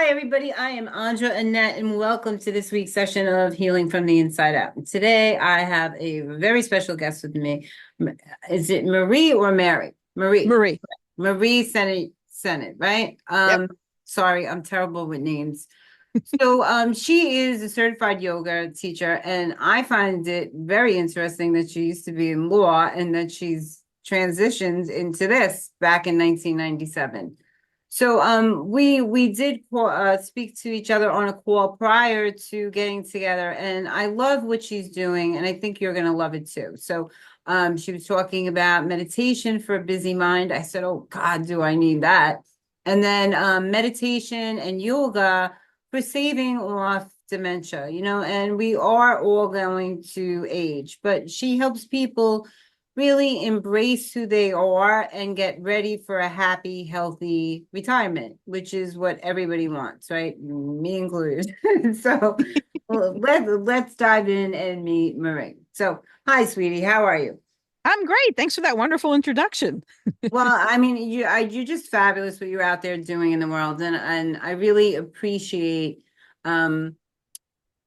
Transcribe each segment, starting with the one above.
everybody. I am Andra Annette, and welcome to this week's session of Healing from the Inside Out. Today, I have a very special guest with me. Is it Marie or Mary? Marie. Marie. Marie Sennett, right? Yep. Sorry, I'm terrible with names. She is a certified yoga teacher, and I find it very interesting that she used to be in law and that she's transitioned into this back in 1997. We did speak to each other on a call prior to getting together, and I love what she's doing, and I think you're gonna love it too. She was talking about meditation for a busy mind. I said, "Oh God, do I need that?" And then meditation and yoga for saving off dementia, and we are all going to age, but she helps people really embrace who they are and get ready for a happy, healthy retirement, which is what everybody wants, right? Me included. Let's dive in and meet Marie. So, hi, sweetie, how are you? I'm great. Thanks for that wonderful introduction. Well, I mean, you're just fabulous what you're out there doing in the world, and I really appreciate, um,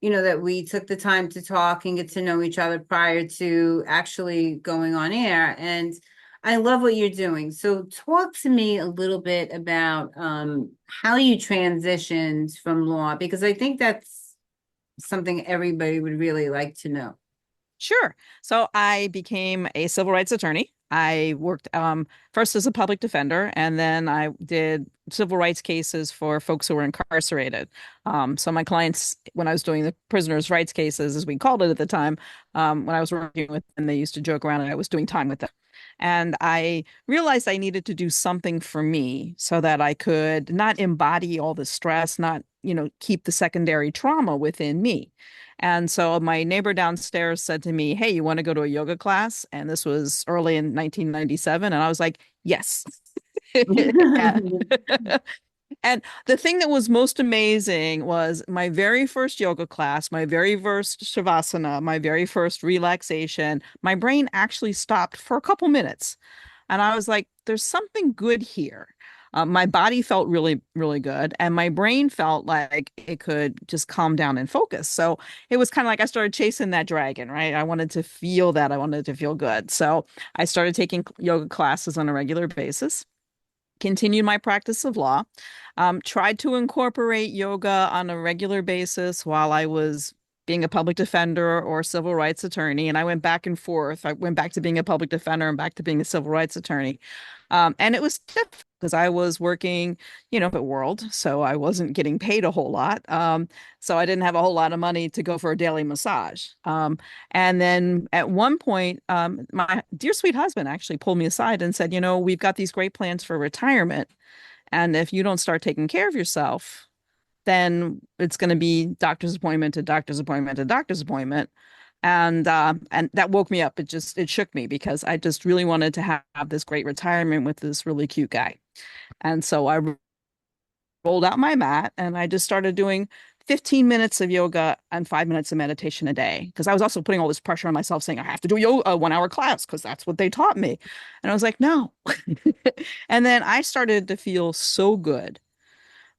that we took the time to talk and get to know each other prior to actually going on air. And I love what you're doing. So, talk to me a little bit about how you transitioned from law, because I think that's something everybody would really like to know. Sure. So I became a civil rights attorney. I worked first as a public defender, and then I did civil rights cases for folks who were incarcerated. So my clients, when I was doing the prisoners' rights cases, as we called it at the time, when I was working with them, they used to joke around and I was doing time with them. And I realized I needed to do something for me so that I could not embody all the stress, not, keep the secondary trauma within me. And so my neighbor downstairs said to me, "Hey, you want to go to a yoga class?" And this was early in 1997. And I was like, yes. And and the thing that was most amazing was my very first yoga class, my very first shavasana, my very first relaxation. My brain actually stopped for a couple minutes. And I was like, there's something good here. My body felt really, really good, and my brain felt like it could just calm down and focus. So it was kind of like I started chasing that dragon, right? I wanted to feel that. I wanted to feel good. So I started taking yoga classes on a regular basis, continued my practice of law, tried to incorporate yoga on a regular basis while I was being a public defender or civil rights attorney. And I went back and forth. I went back to being a public defender and back to being a civil rights attorney. And it was difficult because I was working, at World, so I wasn't getting paid a whole lot. So I didn't have a whole lot of money to go for a daily massage. And then at one point, my dear sweet husband actually pulled me aside and said, we've got these great plans for retirement. And if you don't start taking care of yourself, then it's going to be doctor's appointment to doctor's appointment to doctor's appointment. And that woke me up. It shook me because I just really wanted to have this great retirement with this really cute guy. And so I rolled out my mat and I just started doing 15 minutes of yoga and 5 minutes of meditation a day. Because I was also putting all this pressure on myself saying I have to do a 1 hour class because that's what they taught me. And I was like, no. And then I started to feel so good.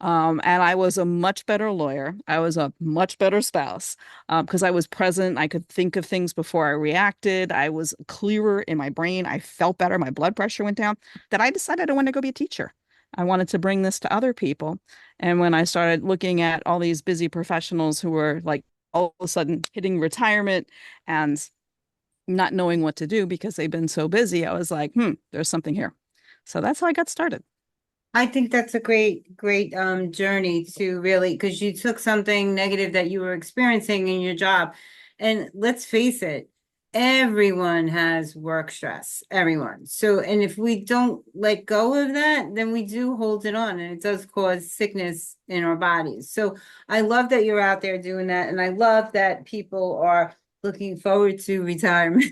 And I was a much better lawyer. I was a much better spouse because I was present. I could think of things before I reacted. I was clearer in my brain. I felt better. My blood pressure went down. That I decided I wanted to go be a teacher. I wanted to bring this to other people. And when I started looking at all these busy professionals who were like all of a sudden hitting retirement and not knowing what to do because they've been so busy, I was like, there's something here. So that's how I got started. I think that's a great journey to really, because you took something negative that you were experiencing in your job. And let's face it, everyone has work stress, everyone. So, and if we don't let go of that, then we do hold it on and it does cause sickness in our bodies. So I love that you're out there doing that. And I love that people are looking forward to retirement.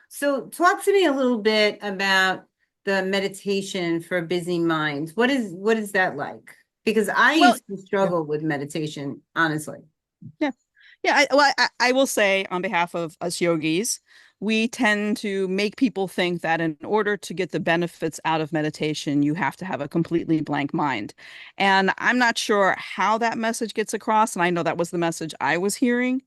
So talk to me a little bit about the meditation for busy minds. What is that like? Because I Well, used to yeah. struggle with meditation, honestly. Yeah. Yeah, I will say on behalf of us yogis, we tend to make people think that in order to get the benefits out of meditation, you have to have a completely blank mind. And I'm not sure how that message gets across. And I know that was the message I was hearing.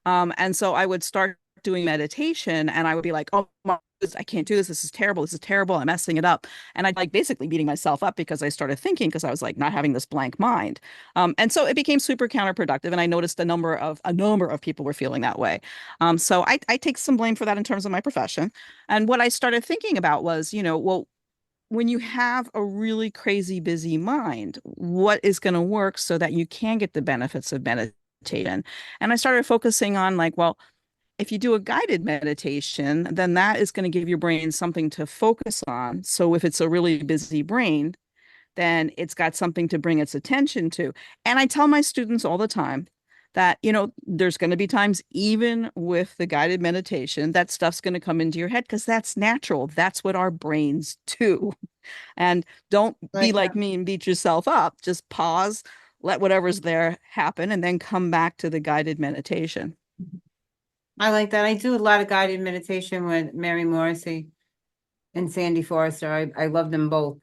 And so I would start doing meditation and I would be like, oh my, I can't do this. This is terrible. This is terrible. I'm messing it up. And I'd like basically beating myself up because I started thinking because I was like not having this blank mind. And so it became super counterproductive. And I noticed a number of people were feeling that way. So I take some blame for that in terms of my profession. And what I started thinking about was, well, when you have a really crazy busy mind, what is going to work so that you can get the benefits of meditation? And I started focusing on like, well, if you do a guided meditation, then that is going to give your brain something to focus on. So if it's a really busy brain, then it's got something to bring its attention to. And I tell my students all the time that, there's going to be times, even with the guided meditation, that stuff's going to come into your head because that's natural. That's what our brains do. And don't be Like like that. me and beat yourself up. Just pause, let whatever's there happen, and then come back to the guided meditation. I like that. I do a lot of guided meditation with Mary Morrissey and Sandy Forrester. I love them both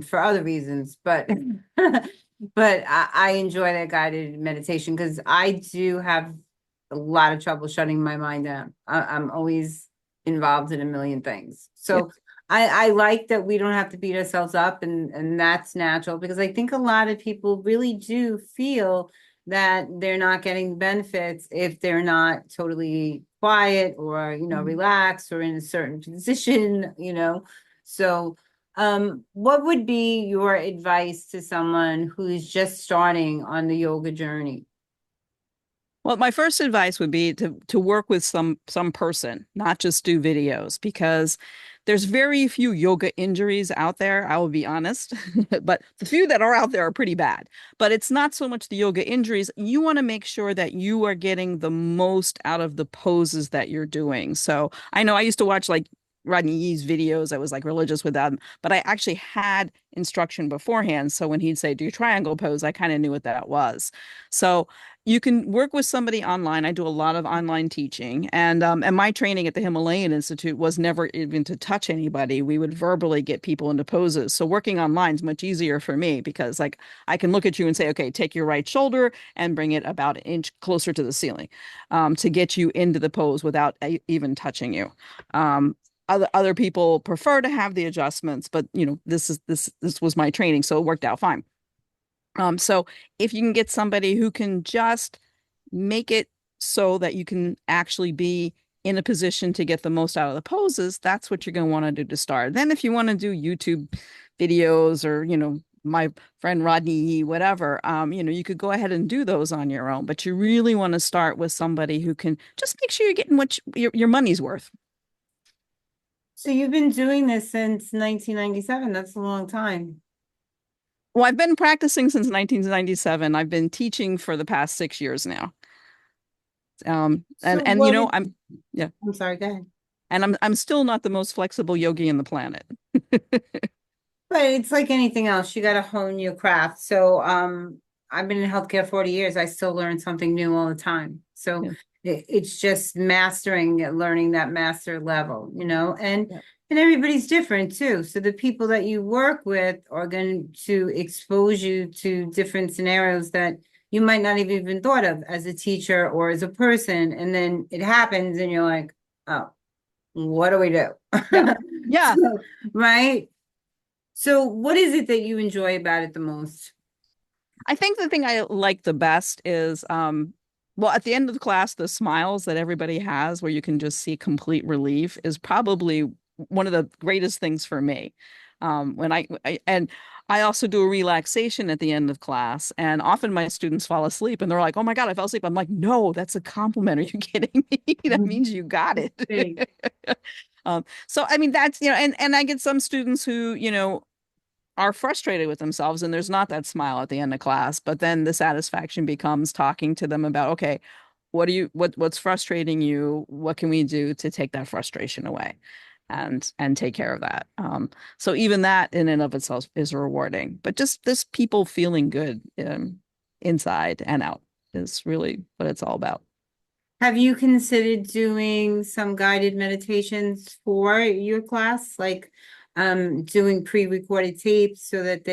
for other reasons, but but I enjoy that guided meditation because I do have a lot of trouble shutting my mind down. I'm always involved in a million things. Yeah. So I like that we don't have to beat ourselves up and that's natural because I think a lot of people really do feel that they're not getting benefits if they're not totally quiet or, Mhm. relaxed or in a certain position, So, what would be your advice to someone who's just starting on the yoga journey? Well, my first advice would be to work with some person, not just do videos, because there's very few yoga injuries out there, I will be honest. But the few that are out there are pretty bad. But it's not so much the yoga injuries. You want to make sure that you are getting the most out of the poses that you're doing. So I know I used to watch like Rodney Yee's videos. I was like religious with them, but I actually had instruction beforehand. So when he'd say, do triangle pose, I kind of knew what that was. So you can work with somebody online. I do a lot of online teaching, and my training at the Himalayan Institute was never even to touch anybody. We would verbally get people into poses. So working online is much easier for me because like I can look at you and say, okay, take your right shoulder and bring it about an inch closer to the ceiling, to get you into the pose without even touching you. Other people prefer to have the adjustments, but this was my training, so it worked out fine. So if you can get somebody who can just make it so that you can actually be in a position to get the most out of the poses, that's what you're going to want to do to start. Then if you want to do YouTube videos or, my friend Rodney, whatever, you could go ahead and do those on your own, but you really want to start with somebody who can just make sure you're getting what your money's worth. So you've been doing this since 1997. That's a long time. Well, I've been practicing since 1997. I've been teaching for the past 6 years now. And So and you what know, is, yeah, I'm sorry, go ahead. and I'm still not the most flexible yogi in the planet. But it's like anything else, you got to hone your craft. So, I've been in healthcare 40 years. I still learn something new all the time. So Yeah, it's just mastering, learning that master level, and yeah, everybody's different too. So the people that you work with are going to expose you to different scenarios that you might not have even thought of as a teacher or as a person. And then it happens and you're like, oh, what do we do? yeah, yeah. So, right? So what is it that you enjoy about it the most? I think the thing I like the best is, well, at the end of the class, the smiles that everybody has, where you can just see complete relief, is probably one of the greatest things for me. And I also do a relaxation at the end of class, and often my students fall asleep, and they're like, "Oh my God, I fell asleep." I'm like, "No, that's a compliment. Are you kidding me? That means you got Big. it." So I mean, that's and I get some students who are frustrated with themselves and there's not that smile at the end of class, but then the satisfaction becomes talking to them about, okay, what's frustrating you, what can we do to take that frustration away and take care of that. So even that in and of itself is rewarding, but just this people feeling good, inside and out, is really what it's all about. Have you considered doing some guided meditations for your class? Like doing pre-recorded tapes so that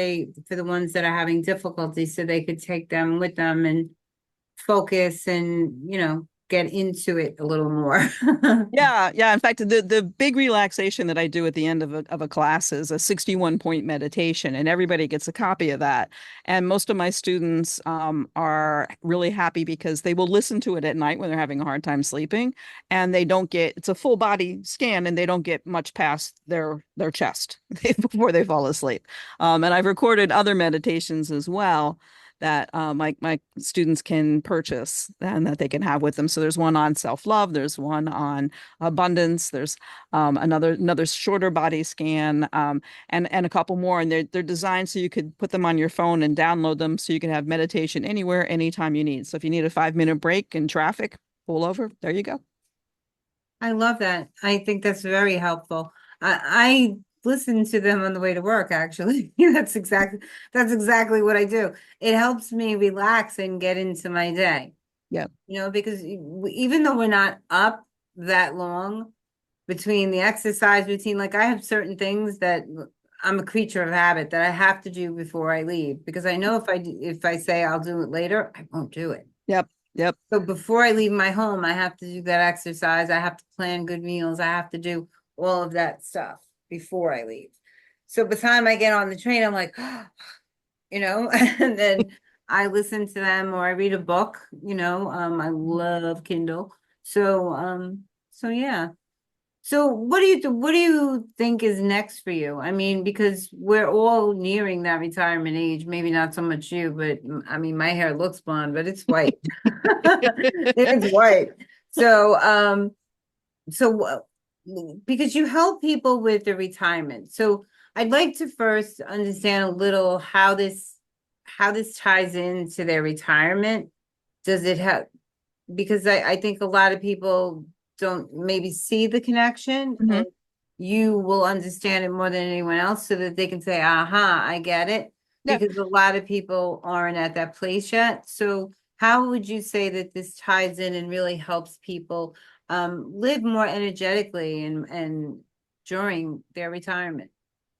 for the ones that are having difficulty, so they could take them with them and focus and, get into it a little more. Yeah, yeah. In fact, the big relaxation that I do at the end of a class is a 61 point meditation, and everybody gets a copy of that. And most of my students are really happy because they will listen to it at night when they're having a hard time sleeping, and they don't get it's a full body scan, and they don't get much past their chest before they fall asleep. And I've recorded other meditations as well that my students can purchase and that they can have with them. So there's one on self-love, there's one on abundance, there's another shorter body scan, and a couple more, and they're designed so you could put them on your phone and download them so you can have meditation anywhere, anytime you need. So if you need a 5 minute break in traffic, pull over, there you go. I love that. I think that's very helpful. I listen to them on the way to work, actually. That's exactly what I do. It helps me relax and get into my day, Yeah. because even though we're not up that long between the exercise routine, like I have certain things that I'm a creature of habit that I have to do before I leave because I know if I say I'll do it later, I won't do it. Yep. Yep. So before I leave my home, I have to do that exercise. I have to plan good meals. I have to do all of that stuff before I leave. So by the time I get on the train, I'm like, and then I listen to them or I read a book, I love Kindle. So yeah. So what do you think is next for you? I mean, because we're all nearing that retirement age, maybe not so much you, but I mean, my hair looks blonde, but it's white. It's white. So, so because you help people with the retirement. So I'd like to first understand a little how this ties into their retirement. Does it have, because I think a lot of people don't maybe see the connection Mhm. and you will understand it more than anyone else so that they can say, aha, I get it. Yeah. Because a lot of people aren't at that place yet. So how would you say that this ties in and really helps people live more energetically and during their retirement?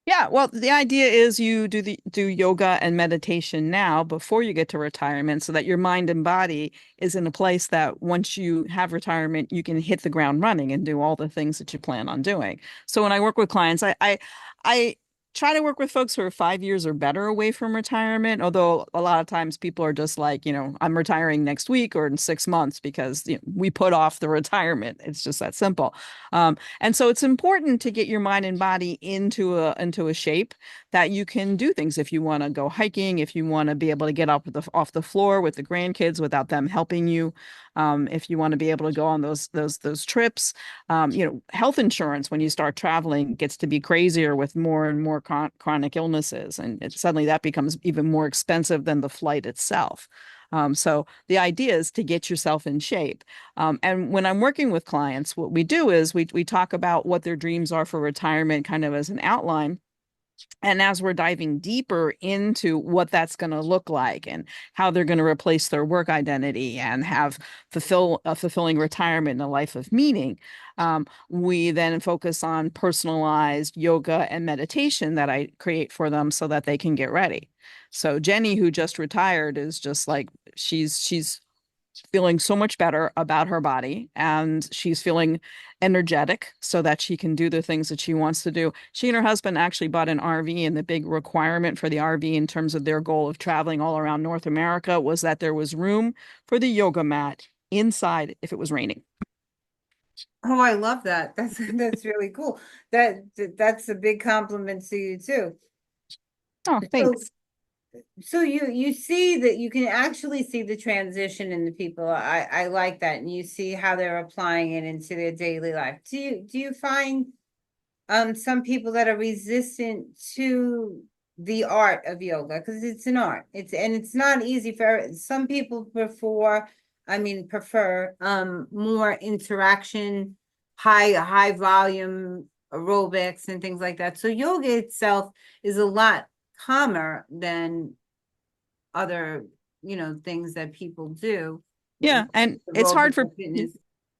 Yeah, well, the idea is you do yoga and meditation now before you get to retirement so that your mind and body is in a place that once you have retirement, you can hit the ground running and do all the things that you plan on doing. So when I work with clients, I try to work with folks who are 5 years or better away from retirement, although a lot of times people are just like, I'm retiring next week or in 6 months because we put off the retirement. It's just that simple. And so it's important to get your mind and body into a shape that you can do things if you want to go hiking, if you want to be able to get up off the floor with the grandkids without them helping you, if you want to be able to go on those trips. Health insurance when you start traveling gets to be crazier with more and more chronic illnesses, and suddenly that becomes even more expensive than the flight itself. So the idea is to get yourself in shape. And when I'm working with clients, what we do is we talk about what their dreams are for retirement, kind of as an outline. And as we're diving deeper into what that's going to look like and how they're going to replace their work identity and have fulfill a fulfilling retirement and a life of meaning, we then focus on personalized yoga and meditation that I create for them so that they can get ready. So Jenny, who just retired, is just like she's feeling so much better about her body and she's feeling energetic so that she can do the things that she wants to do. She and her husband actually bought an RV, and the big requirement for the RV in terms of their goal of traveling all around North America was that there was room for the yoga mat inside if it was raining. Oh, I love that. That's really cool. That's a big compliment to you too. Oh, So thanks. So you see that you can actually see the transition in the people. I like that, and you see how they're applying it into their daily life. Do you find some people that are resistant to the art of yoga because it's an art. It's not easy for some people prefer more interaction, high volume aerobics and things like that. So yoga itself is a lot calmer than other, things that people do. Yeah, and it's hard for aerobic fitness.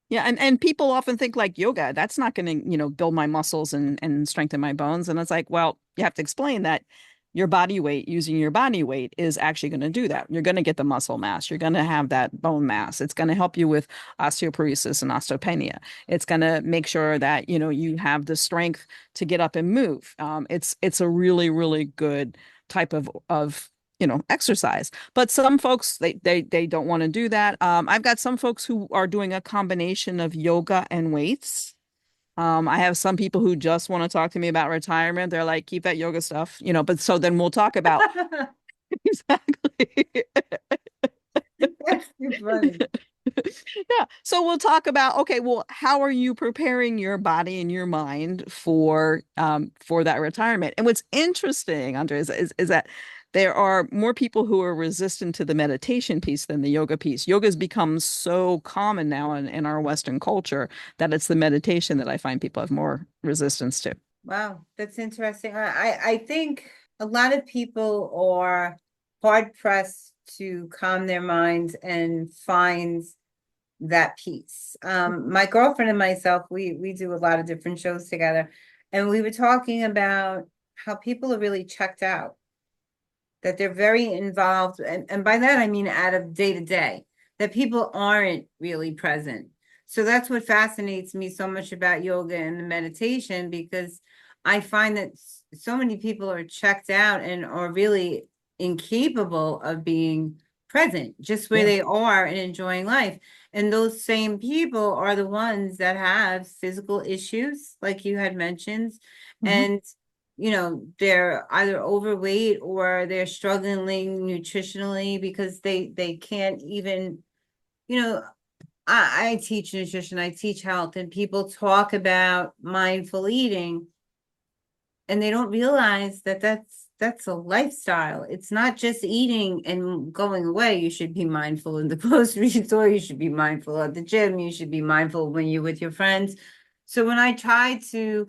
yeah, and people often think like yoga, that's not going to, build my muscles and strengthen my bones. And it's like, well, you have to explain that your body weight, using your body weight is actually going to do that. You're going to get the muscle mass. You're going to have that bone mass. It's going to help you with osteoporosis and osteopenia. It's going to make sure that, you have the strength to get up and move. It's a really, really good type of exercise. But some folks they don't want to do that. I've got some folks who are doing a combination of yoga and weights. I have some people who just want to talk to me about retirement. They're like, keep that yoga stuff, but so then we'll talk about exactly. That's too funny. Yeah. So we'll talk about, okay, well, how are you preparing your body and your mind for that retirement? And what's interesting, Andre, is that there are more people who are resistant to the meditation piece than the yoga piece. Yoga has become so common now in our Western culture that it's the meditation that I find people have more resistance to. Wow, that's interesting. I think a lot of people are hard pressed to calm their minds and find that peace. My girlfriend and myself, we do a lot of different shows together, and we were talking about how people are really checked out, that they're very involved, and by that I mean out of day to day, that people aren't really present. So that's what fascinates me so much about yoga and the meditation, because I find that so many people are checked out and are really incapable of being present just where Yeah. they are and enjoying life. And those same people are the ones that have physical issues, like you had mentioned, Mhm. and they're either overweight or they're struggling nutritionally because they can't even, you know I teach nutrition, I teach health, and people talk about mindful eating, and they don't realize that that's a lifestyle. It's not just eating and going away. You should be mindful in the grocery store, you should be mindful at the gym, you should be mindful when you're with your friends. So when I try to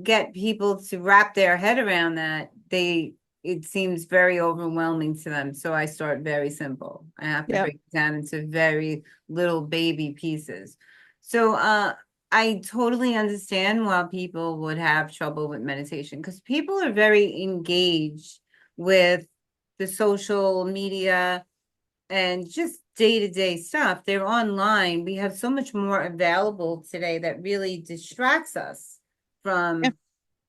get people to wrap their head around that, it seems very overwhelming to them. So I start very simple. I have to Yeah. break it down into very little baby pieces. So I totally understand why people would have trouble with meditation, because people are very engaged with the social media and just day-to-day stuff. They're online. We have so much more available today that really distracts us Yeah. from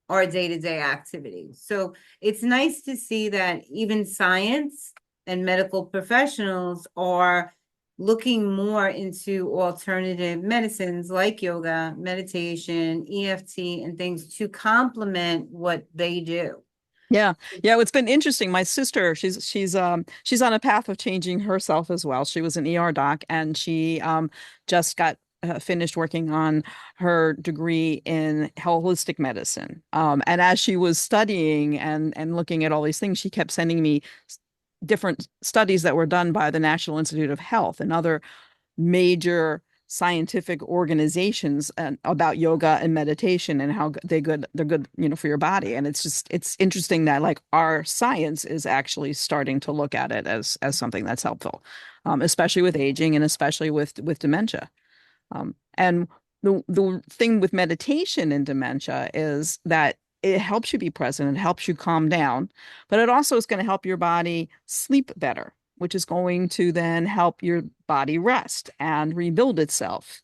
our day-to-day activities. So it's nice to see that even science and medical professionals are looking more into alternative medicines like yoga, meditation, EFT, and things to complement what they do. Yeah. Yeah, it's been interesting. My sister, she's on a path of changing herself as well. She was an ER doc and she just got finished working on her degree in holistic medicine. And as she was studying and looking at all these things, she kept sending me different studies that were done by the National Institute of Health and other major scientific organizations about yoga and meditation and how they're good for your body. And it's interesting that like our science is actually starting to look at it as something that's helpful, especially with aging and especially with dementia. And the thing with meditation and dementia is that it helps you be present, it helps you calm down, but it also is going to help your body sleep better, which is going to then help your body rest and rebuild itself.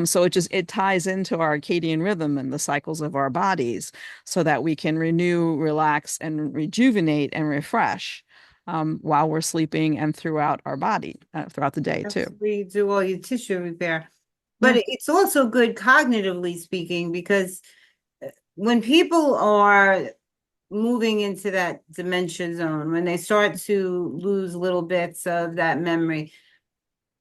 So it ties into our circadian rhythm and the cycles of our bodies so that we can renew, relax, and rejuvenate and refresh while we're sleeping and throughout our body, throughout the day too. Actually do all your tissue repair. But Yeah. it's also good cognitively speaking, because when people are moving into that dementia zone, when they start to lose little bits of that memory,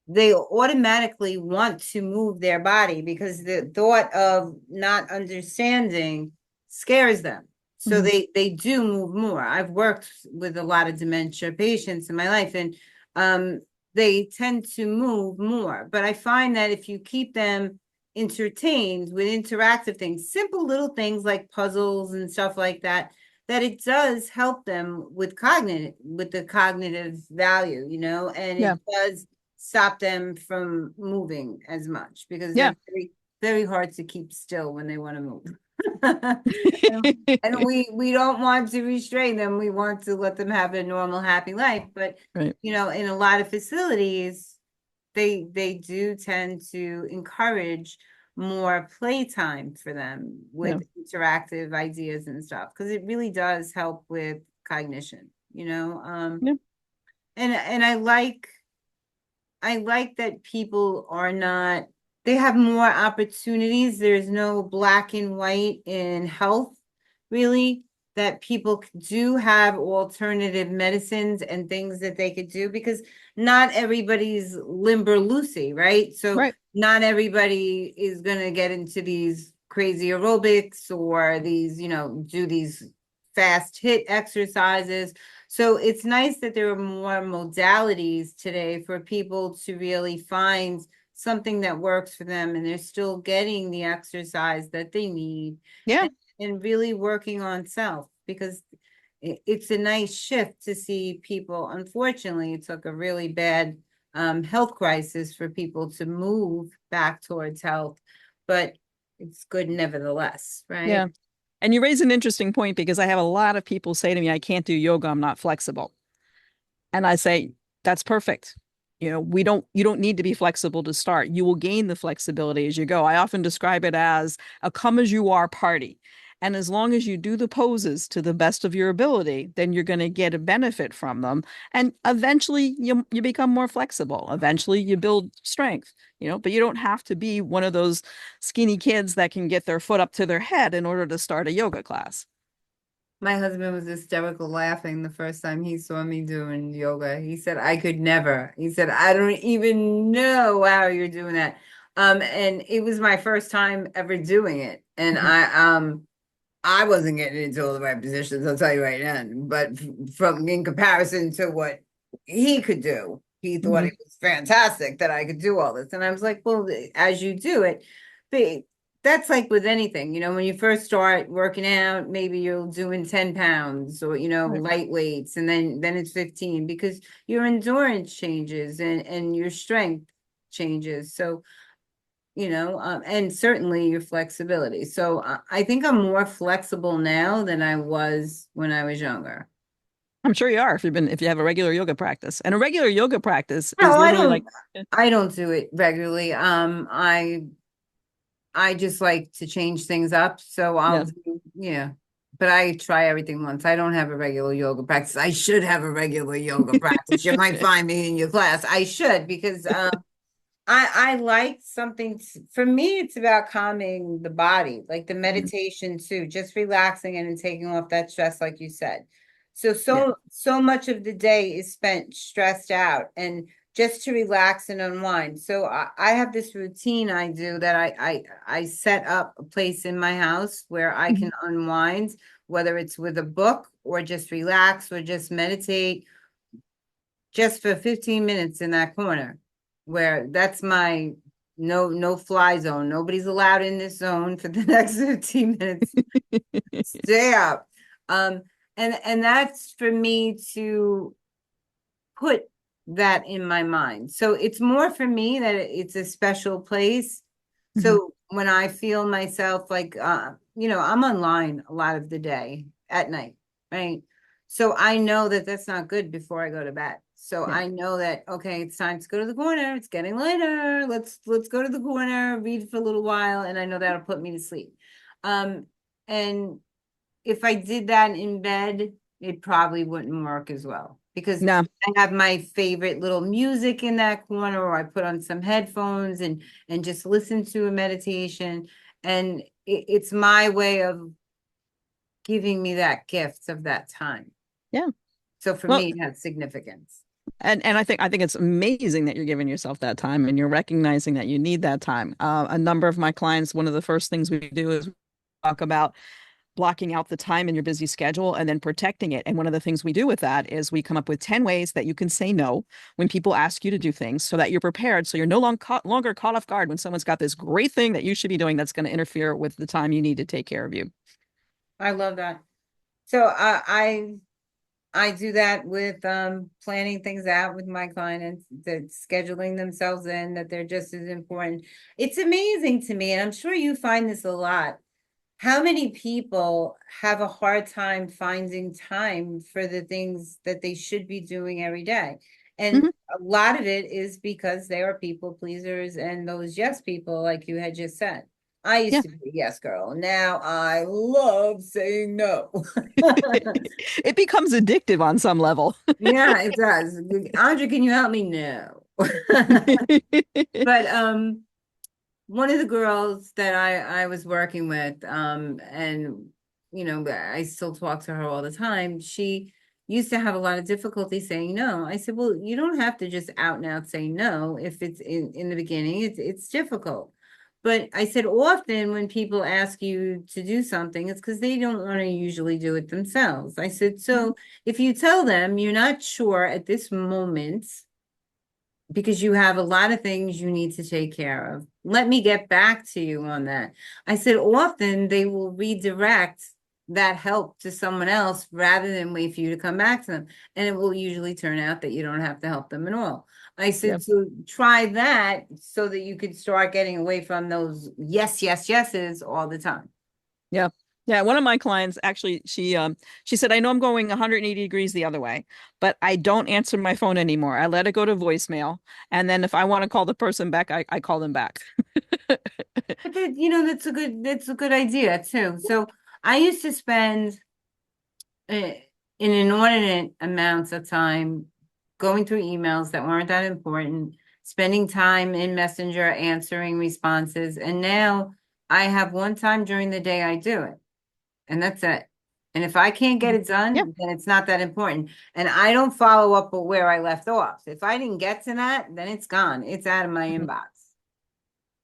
they automatically want to move their body because the thought of not understanding scares them. So Mhm. they do move more. I've worked with a lot of dementia patients in my life, and um, they tend to move more. But I find that if you keep them entertained with interactive things, simple little things like puzzles and stuff like that, that it does help them with the cognitive value, and it Yeah. does stop them from moving as much because Yeah. they're very, very hard to keep still when they want to move. And we don't want to restrain them. We want to let them have a normal, happy life. But Right. in a lot of facilities, they do tend to encourage more playtime for them Yeah. with interactive ideas and stuff because it really does help with cognition, Yeah. and I like that people are not, they have more opportunities. There's no black and white in health, really, that people do have alternative medicines and things that they could do because not everybody's limber loosey, right? So Right. not everybody is going to get into these crazy aerobics or these, do these fast hit exercises. So it's nice that there are more modalities today for people to really find something that works for them and they're still getting the exercise that they need Yeah. and, and really working on self because it's a nice shift to see people. Unfortunately, it took a really bad health crisis for people to move back towards health, but it's good nevertheless, right? Yeah. And you raise an interesting point because I have a lot of people say to me, I can't do yoga, I'm not flexible. And I say, that's perfect. You don't need to be flexible to start. You will gain the flexibility as you go. I often describe it as a come as you are party. And as long as you do the poses to the best of your ability, then you're going to get a benefit from them. And eventually you become more flexible. Eventually you build strength, but you don't have to be one of those skinny kids that can get their foot up to their head in order to start a yoga class. My husband was hysterical laughing the first time he saw me doing yoga. He said, I could never. He said, I don't even know how you're doing that. And it was my first time ever doing it. And Mhm. I wasn't getting into all the right positions, I'll tell you right now. But from in comparison to what he could do, he thought Mhm. it was fantastic that I could do all this. And I was like, well, as you do it, but that's like with anything, when you first start working out, maybe you're doing 10 pounds or, Right. light weights, and then it's 15 because your endurance changes and your strength changes. So and certainly your flexibility. So I think I'm more flexible now than I was when I was younger. I'm sure you are if you have a regular yoga practice. And a regular yoga practice No, is I literally don't. like, I don't do it regularly. I just like to change things up. So I'll yeah. do, yeah. But I try everything once. I don't have a regular yoga practice. I should have a regular yoga practice. You might find me in your class. I should because I like something for me, it's about calming the body, like the Mhm. meditation too, just relaxing and taking off that stress, like you said. So Yeah. so much of the day is spent stressed out and just to relax and unwind. So I have this routine I do that I set up a place in my house where I Mhm. can unwind, whether it's with a book or just relax or just meditate just for 15 minutes in that corner where that's my no fly zone. Nobody's allowed in this zone for the next 15 minutes. Stay up. Um, and that's for me to put that in my mind. So it's more for me that it's a special place. Mhm. So when I feel myself like I'm online a lot of the day at night, right? So I know that that's not good before I go to bed. So Yeah. I know that okay, it's time to go to the corner. It's getting later. Let's go to the corner, read for a little while, and I know that'll put me to sleep. Um, and if I did that in bed, it probably wouldn't work as well because No. I have my favorite little music in that corner, or I put on some headphones and just listen to a meditation. And it's my way of giving me that gift of that time. Yeah. So for Well, me, it has significance. and I think it's amazing that you're giving yourself that time and you're recognizing that you need that time. A number of my clients, one of the first things we do is talk about blocking out the time in your busy schedule and then protecting it. And one of the things we do with that is we come up with 10 ways that you can say no when people ask you to do things so that you're prepared. So you're no longer caught off guard when someone's got this great thing that you should be doing that's going to interfere with the time you need to take care of you. I love that. So I I do that with planning things out with my clients, that scheduling themselves in, that they're just as important. It's amazing to me, and I'm sure you find this a lot. How many people have a hard time finding time for the things that they should be doing every day? And Mhm. a lot of it is because they are people pleasers and those yes people, like you had just said. I used Yeah. to be a yes girl. Now I love saying no. It becomes addictive on some level. Yeah, it does. Andrea, can you help me? No. But one of the girls that I was working with, and I still talk to her all the time. She used to have a lot of difficulty saying no. I said, well, you don't have to just out and out say no if it's in the beginning. It's difficult. But I said often when people ask you to do something, it's because they don't want to usually do it themselves. I said, so if you tell them you're not sure at this moment because you have a lot of things you need to take care of. Let me get back to you on that. I said, often they will redirect that help to someone else rather than wait for you to come back to them. And it will usually turn out that you don't have to help them at all. I said, Yep. so try that so that you could start getting away from those yes, yes, yeses all the time. Yeah. Yeah. One of my clients actually, she said, I know I'm going 180 degrees the other way, but I don't answer my phone anymore. I let it go to voicemail. And then if I want to call the person back, I call them back. But that's a good idea too. So I used to spend uh, in inordinate amounts of time going through emails that weren't that important, spending time in Messenger answering responses. And now I have one time during the day I do it, and that's it. And if I can't get it Yeah. done, then it's not that important. And I don't follow up with where I left off. If I didn't get to that, then it's gone. It's out of my Mhm. inbox,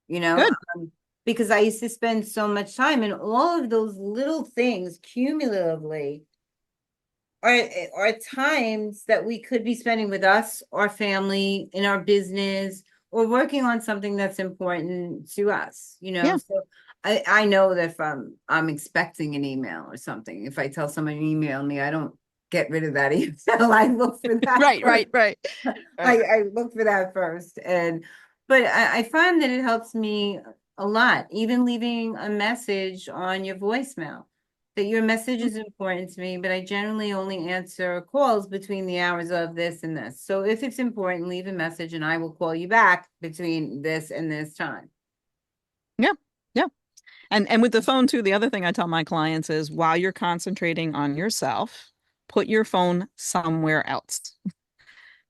you know, Good. because I used to spend so much time and all of those little things cumulatively are times that we could be spending with us, our family, in our business, or working on something that's important to us, Yeah. So I know that if I'm expecting an email or something, if I tell someone to email me, I don't get rid of that email. I look for that Right, first. right, right, I, right. I look for that first. But I find that it helps me a lot, even leaving a message on your voicemail that your message is important to me, but I generally only answer calls between the hours of this and this. So if it's important, leave a message and I will call you back between this and this time. Yeah. Yeah. And with the phone too, the other thing I tell my clients is while you're concentrating on yourself, put your phone somewhere else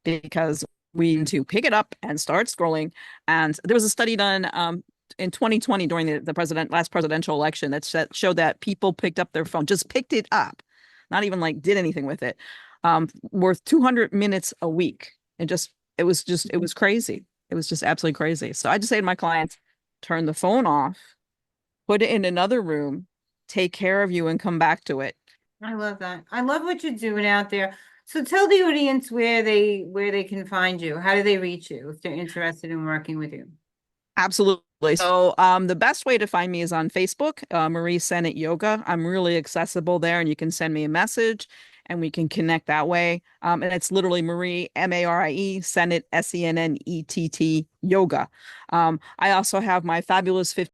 because we need to pick it up and start scrolling. And there was a study done in 2020 during the last presidential election that showed that people picked up their phone, just picked it up, not even like did anything with it, worth 200 minutes a week. It was crazy. It was just absolutely crazy. So I just say to my clients, turn the phone off, put it in another room, take care of you, and come back to it. I love that. I love what you're doing out there. So tell the audience where they can find you. How do they reach you if they're interested in working with you? Absolutely. So, the best way to find me is on Facebook, Marie Sennett Yoga. I'm really accessible there, and you can send me a message, and we can connect that way. And it's literally Marie Marie Sennett Sennett Yoga. I also have my fabulous